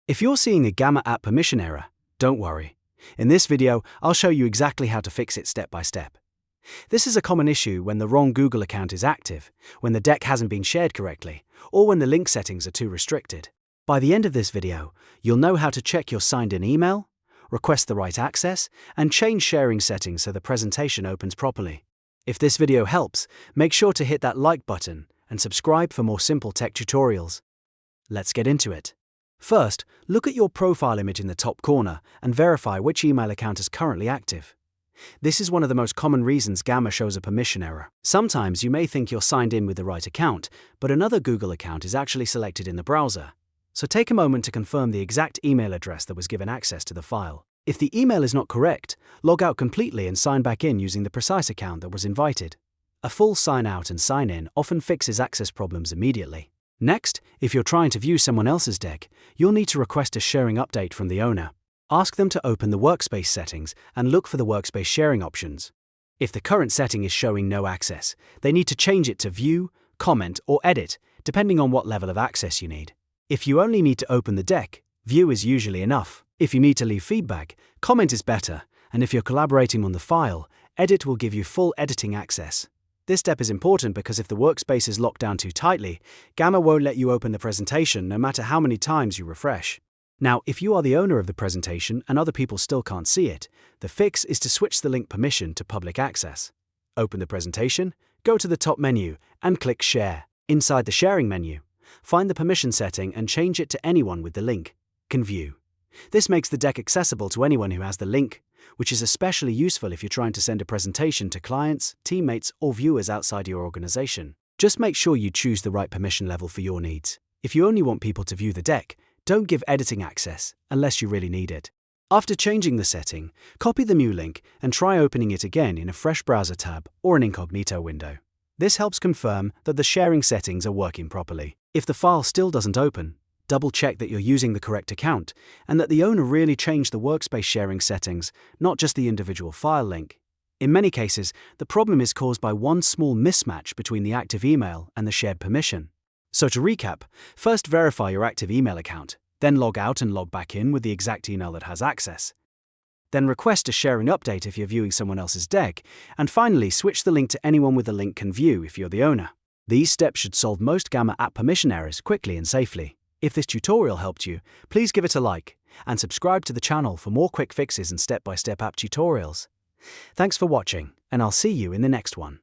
If you're seeing a Gamma app permission error, don't worry. In this video, I'll show you exactly how to fix it step by step. This is a common issue when the wrong Google account is active, when the deck hasn't been shared correctly, or when the link settings are too restricted. By the end of this video, you'll know how to check your signed-in email, request the right access, and change sharing settings so the presentation opens properly. If this video helps, make sure to hit that like button and subscribe for more simple tech tutorials. Let's get into it. First, look at your profile image in the top corner and verify which email account is currently active. This is one of the most common reasons Gamma shows a permission error. Sometimes you may think you're signed in with the right account, but another Google account is actually selected in the browser. So take a moment to confirm the exact email address that was given access to the file. If the email is not correct, log out completely and sign back in using the precise account that was invited. A full sign out and sign in often fixes access problems immediately. Next, if you're trying to view someone else's deck, you'll need to request a sharing update from the owner. Ask them to open the Workspace settings and look for the Workspace sharing options. If the current setting is showing no access, they need to change it to View, Comment, or Edit, depending on what level of access you need. If you only need to open the deck, View is usually enough. If you need to leave feedback, Comment is better, and if you're collaborating on the file, Edit will give you full editing access. This step is important because if the workspace is locked down too tightly, Gamma won't let you open the presentation no matter how many times you refresh. Now, if you are the owner of the presentation and other people still can't see it, the fix is to switch the link permission to public access. Open the presentation, go to the top menu, and click Share. Inside the sharing menu, find the permission setting and change it to anyone with the link can view. This makes the deck accessible to anyone who has the link, which is especially useful if you're trying to send a presentation to clients, teammates, or viewers outside your organization. Just make sure you choose the right permission level for your needs. If you only want people to view the deck, don't give editing access unless you really need it. After changing the setting, copy the new link and try opening it again in a fresh browser tab or an incognito window. This helps confirm that the sharing settings are working properly. If the file still doesn't open, double-check that you're using the correct account and that the owner really changed the workspace sharing settings, not just the individual file link. In many cases, the problem is caused by one small mismatch between the active email and the shared permission. So to recap, first verify your active email account, then log out and log back in with the exact email that has access. Then request a sharing update if you're viewing someone else's deck, and finally switch the link to anyone with the link can view if you're the owner. These steps should solve most Gamma app permission errors quickly and safely. If this tutorial helped you, please give it a like and subscribe to the channel for more quick fixes and step-by-step app tutorials. Thanks for watching, and I'll see you in the next one.